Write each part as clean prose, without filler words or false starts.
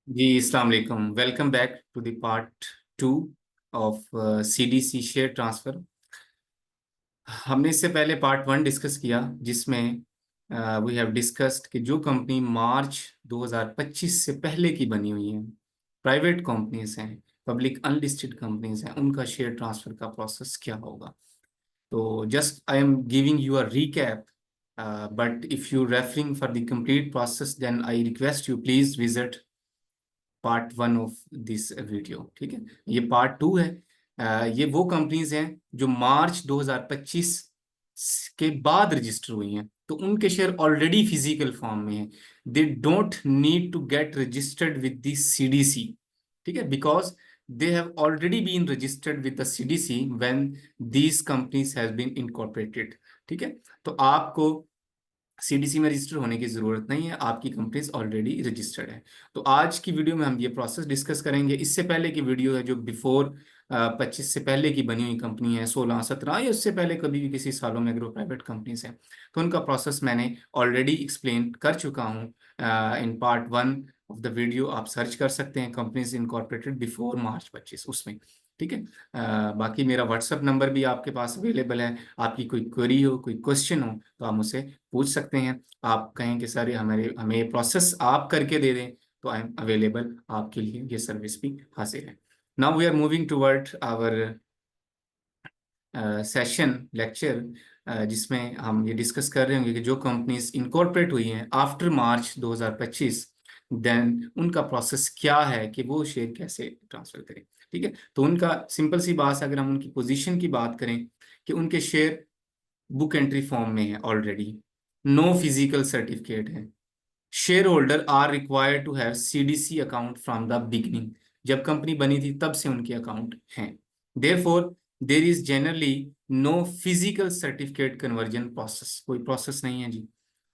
जी अस्सलाम वालेकुम। Welcome back to the part 2 of CDC share transfer. हमने इससे पहले पार्ट 1 डिस्कस किया जिसमें वी हैव डिस्कस्ड कि जो कंपनी मार्च 2025 से पहले की बनी हुई हैं, प्राइवेट कंपनीज हैं, पब्लिक अनलिस्टेड कंपनीज हैं, उनका शेयर ट्रांसफर का प्रोसेस क्या होगा। तो just I am giving you a recap, but if you referring for the complete process then I request you please visit part 1 of this video. ठीक है, ये part 2 है। ये वो कंपनीज हैं जो मार्च 2025 के बाद रजिस्टर हुई हैं, तो उनके शेयर ऑलरेडी फिजिकल फॉर्म में हैं। They don't need to get registered with the CDC. ठीक है, because they have already been registered with the CDC when these companies has been incorporated. ठीक है, तो आपको सीडीसी में रजिस्टर होने की जरूरत नहीं है, आपकी कंपनीज ऑलरेडी रजिस्टर्ड है। तो आज की वीडियो में हम ये प्रोसेस डिस्कस करेंगे। इससे पहले की वीडियो है जो बिफोर 25 से पहले की बनी हुई कंपनी है, 16-17 या उससे पहले कभी भी किसी सालों में अगर प्राइवेट कंपनीज हैं, तो उनका प्रोसेस मैंने ऑलरेडी एक्सप्लेन कर चुका हूँ in part 1 of the video. आप सर्च कर सकते हैं कंपनीज इनकॉर्पोरेटेड बिफोर मार्च 25 उसमें। ठीक है, बाकी मेरा व्हाट्सअप नंबर भी आपके पास अवेलेबल है। आपकी कोई क्वेरी हो, कोई क्वेश्चन हो, तो आप मुझसे पूछ सकते हैं। आप कहें कि सर हमें ये प्रोसेस आप करके दे दें, तो आई एम अवेलेबल, आपके लिए ये सर्विस भी हासिल है। Now we are moving toward our session lecture, जिसमें हम ये डिस्कस कर रहे होंगे कि जो कंपनीज इनकॉर्पोरेट हुई हैं आफ्टर मार्च 2025, देन उनका प्रोसेस क्या है कि वो शेयर कैसे ट्रांसफर करें। ठीक है, तो उनका सिंपल सी बात है, अगर हम उनकी पोजीशन की बात करें कि उनके शेयर बुक एंट्री फॉर्म में है ऑलरेडी, नो फिजिकल सर्टिफिकेट है, share holder are required to have CDC account from the beginning. जब कंपनी बनी थी तब से उनके अकाउंट हैं। Therefore there is generally no physical certificate conversion process, कोई प्रोसेस नहीं है जी।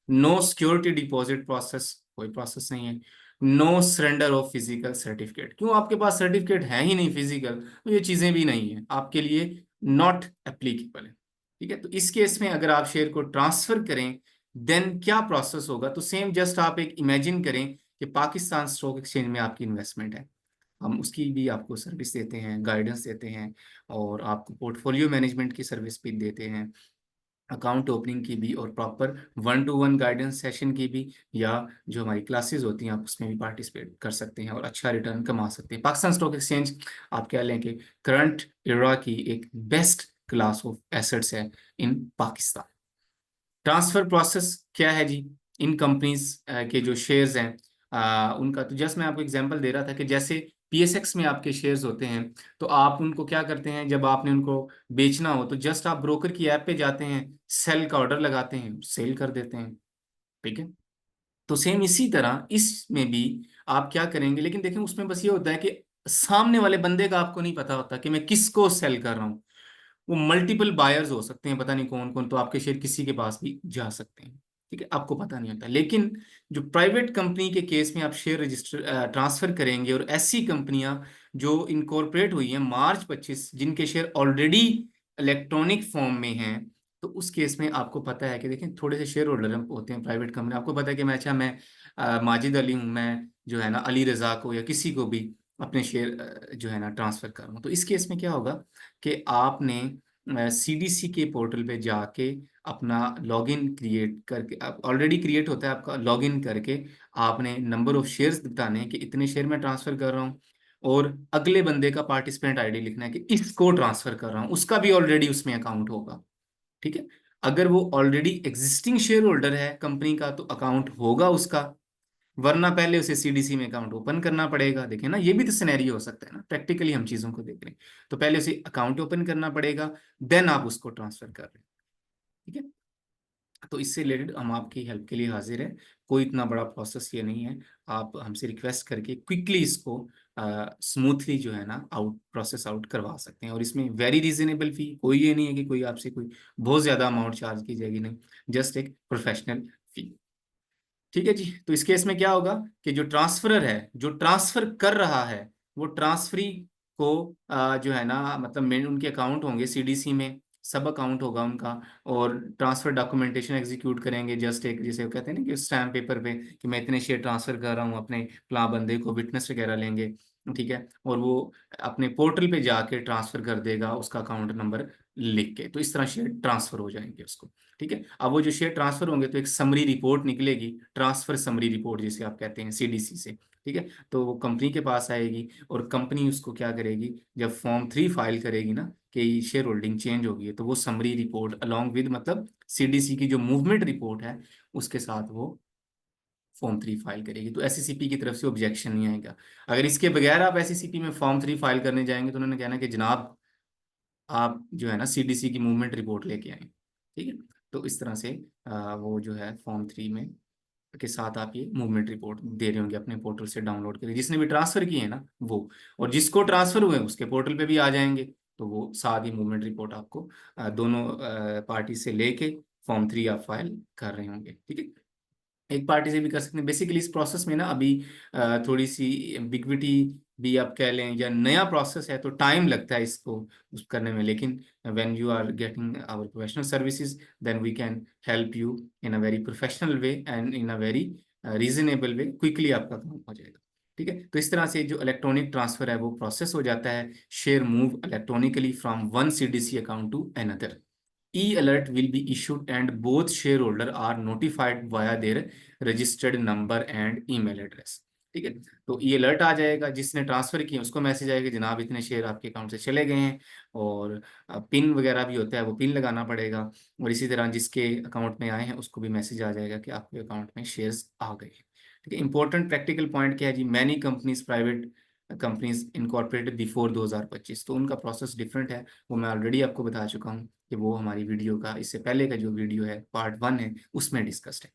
नो सिक्योरिटी डिपॉजिट प्रोसेस, कोई प्रोसेस नहीं है। No surrender of physical certificate, क्यों? आपके पास सर्टिफिकेट है ही नहीं फिजिकल, तो ये चीजें भी नहीं है आपके लिए, नॉट एप्लीकेबल है। ठीक है, तो इस केस में अगर आप शेयर को ट्रांसफर करें देन क्या प्रोसेस होगा, तो सेम जस्ट आप एक इमेजिन करें कि पाकिस्तान स्टॉक एक्सचेंज में आपकी इन्वेस्टमेंट है, हम उसकी भी आपको सर्विस देते हैं, गाइडेंस देते हैं, और आपको पोर्टफोलियो मैनेजमेंट की सर्विस भी देते हैं, अकाउंट ओपनिंग की भी, और प्रॉपर 1-to-1 गाइडेंस सेशन की भी, या जो हमारी क्लासेस होती हैं आप उसमें भी पार्टिसिपेट कर सकते हैं और अच्छा रिटर्न कमा सकते हैं। पाकिस्तान स्टॉक एक्सचेंज आप कह लें कि करंट एरा की एक बेस्ट क्लास ऑफ एसेट्स है इन पाकिस्तान। ट्रांसफर प्रोसेस क्या है जी? इन कंपनीज के जो शेयर्स हैं उनका, तो जस्ट मैं आपको एग्जांपल दे रहा था कि जैसे पीएसएक्स में आपके शेयर्स होते हैं, तो आप उनको क्या करते हैं, जब आपने उनको बेचना हो तो जस्ट आप ब्रोकर की ऐप पे जाते हैं, सेल का ऑर्डर लगाते हैं, सेल कर देते हैं। ठीक है, तो सेम इसी तरह इसमें भी आप क्या करेंगे, लेकिन देखें उसमें बस ये होता है कि सामने वाले बंदे का आपको नहीं पता होता कि मैं किसको सेल कर रहा हूँ। वो मल्टीपल बायर्स हो सकते हैं, पता नहीं कौन कौन, तो आपके शेयर किसी के पास भी जा सकते हैं। ठीक है, आपको पता नहीं होता। लेकिन जो प्राइवेट कंपनी के केस में आप शेयर रजिस्टर ट्रांसफर करेंगे, और ऐसी कंपनियां जो इनकॉर्पोरेट हुई हैं मार्च 25, जिनके शेयर ऑलरेडी इलेक्ट्रॉनिक फॉर्म में हैं, तो उस केस में आपको पता है कि देखें थोड़े से शेयर होल्डर होते हैं प्राइवेट कंपनी, आपको पता है कि मैं माजिद अली हूँ, मैं जो है ना अली रजा को या किसी को भी अपने शेयर जो है ना ट्रांसफर कर रहा हूँ, तो इस केस में क्या होगा कि आपने सीडीसी के पोर्टल पे जाके अपना लॉगिन क्रिएट करके, ऑलरेडी क्रिएट होता है आपका, लॉगिन करके आपने नंबर ऑफ शेयर्स बताने हैं कि इतने शेयर मैं ट्रांसफर कर रहा हूँ, और अगले बंदे का पार्टिसिपेंट आईडी लिखना है कि इसको ट्रांसफर कर रहा हूँ, उसका भी ऑलरेडी उसमें अकाउंट होगा। ठीक है, अगर वो ऑलरेडी एग्जिस्टिंग शेयर होल्डर है कंपनी का तो अकाउंट होगा उसका, वरना पहले उसे सीडीसी में अकाउंट ओपन करना पड़ेगा। देखें ना, ये भी तो सिनेरियो हो सकता है ना, प्रैक्टिकली हम चीजों को देख रहे हैं, तो पहले उसे अकाउंट ओपन करना पड़ेगा, देन आप उसको ट्रांसफर कर रहे हैं। ठीक है, तो इससे रिलेटेड हम आपकी हेल्प के लिए हाजिर है, कोई इतना बड़ा प्रोसेस ये नहीं है। आप हमसे रिक्वेस्ट करके क्विकली इसको स्मूथली जो है ना आउट प्रोसेस आउट करवा सकते हैं, और इसमें वेरी रीजनेबल फी, कोई ये नहीं है कि कोई आपसे कोई बहुत ज्यादा अमाउंट चार्ज की जाएगी, नहीं, जस्ट एक प्रोफेशनल फी। ठीक है जी, तो इस केस में क्या होगा कि जो ट्रांसफरर है, जो ट्रांसफर कर रहा है, वो ट्रांसफरी को जो है ना, मतलब उनके अकाउंट होंगे सीडीसी में, सब अकाउंट होगा उनका, और ट्रांसफर डॉक्यूमेंटेशन एग्जीक्यूट करेंगे, जस्ट एक जैसे वो कहते हैं ना कि स्टैम्प पेपर पे कि मैं इतने शेयर ट्रांसफर कर रहा हूँ, अपने फलां बंदे को विटनेस वगैरह लेंगे, ठीक है, और वो अपने पोर्टल पे जाके ट्रांसफर कर देगा उसका अकाउंट नंबर लिख के, तो इस तरह शेयर ट्रांसफर हो जाएंगे उसको, ठीक है। अब वो जो शेयर ट्रांसफर होंगे तो एक समरी रिपोर्ट निकलेगी, ट्रांसफर समरी रिपोर्ट जिसे आप कहते हैं सीडीसी से, ठीक है। तो वो कंपनी के पास आएगी और कंपनी उसको क्या करेगी, जब फॉर्म 3 फाइल करेगी ना कि शेयर होल्डिंग चेंज होगी है, तो वो समरी रिपोर्ट अलोंग विद मतलब सीडीसी की जो मूवमेंट रिपोर्ट है उसके साथ वो फॉर्म 3 फाइल करेगी, तो एससीसीपी की तरफ से ऑब्जेक्शन नहीं आएगा। अगर इसके बगैर आप एससीसीपी में फॉर्म 3 फाइल करने जाएंगे तो उन्होंने कहना कि जनाब आप जो है ना सीडीसी की मूवमेंट रिपोर्ट लेके आए, ठीक है। तो इस तरह से वो जो है फॉर्म 3 में के साथ आप ये मूवमेंट रिपोर्ट दे रहे होंगे अपने पोर्टल से डाउनलोड करके, जिसने भी ट्रांसफर किए हैं ना वो, और जिसको ट्रांसफर हुए उसके पोर्टल पे भी आ जाएंगे, तो वो साथ ही मूवमेंट रिपोर्ट आपको दोनों पार्टी से लेके फॉर्म 3 आप फाइल कर रहे होंगे, ठीक है। एक पार्टी से भी कर सकते हैं। बेसिकली इस प्रोसेस में ना अभी थोड़ी सी एम्बिग्विटी भी आप कह लें, या नया प्रोसेस है तो टाइम लगता है इसको उस करने में, लेकिन when you are getting our professional services then we can help you in a very professional way and in a very reasonable way, quickly आपका काम हो जाएगा, ठीक है। तो इस तरह से जो इलेक्ट्रॉनिक ट्रांसफर है वो प्रोसेस हो जाता है, share move electronically from one CDC account to another, e-alert will be issued and both shareholder are notified via their registered number and email address, ठीक है। तो ई अलर्ट आ जाएगा, जिसने ट्रांसफर किया उसको मैसेज आएगा जनाब इतने शेयर आपके अकाउंट से चले गए हैं, और पिन वगैरह भी होता है वो पिन लगाना पड़ेगा, और इसी तरह जिसके अकाउंट में आए हैं उसको भी मैसेज आ जाएगा कि आपके अकाउंट में शेयर्स आ गए हैं, ठीक है। इंपॉर्टेंट प्रैक्टिकल पॉइंट क्या है जी, many companies private companies incorporated before 2025, तो उनका प्रोसेस डिफरेंट है, वो मैं ऑलरेडी आपको बता चुका हूँ कि वो हमारी वीडियो का इससे पहले का जो वीडियो है पार्ट 1 है उसमें डिस्कस्ड है,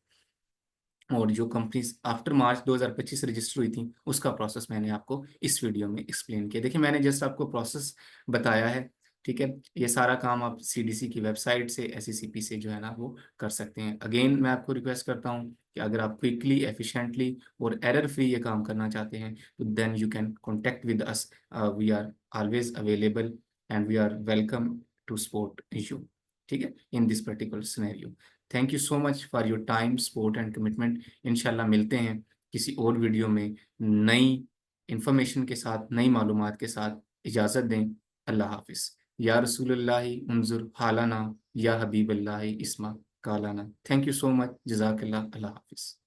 और जो कंपनीज आफ्टर मार्च 2025 रजिस्टर हुई थी उसका प्रोसेस मैंने आपको इस वीडियो में एक्सप्लेन किया। देखिए मैंने जस्ट आपको प्रोसेस बताया है, ठीक है। ये सारा काम आप सीडीसी की वेबसाइट से एससीसीपी से जो है ना वो कर सकते हैं। अगेन मैं आपको रिक्वेस्ट करता हूँ कि अगर आप क्विकली एफिशिएंटली और एरर फ्री ये काम करना चाहते हैं तो then you can contact with us, we are always available and we are welcome to support you, ठीक है, in this particular scenario. Thank you so much for your time support and commitment. इंशाल्लाह मिलते हैं किसी और video में नई information के साथ, नई मालूमात के साथ। इजाज़त दें, अल्लाह हाफिज़। या रसूलुल्लाहि उन्जुर हालाना, या हबीबल्लाहि इस्मा Kalana. Thank you so much, जज़ाकल्लाह, अल्लाह हाफिज़।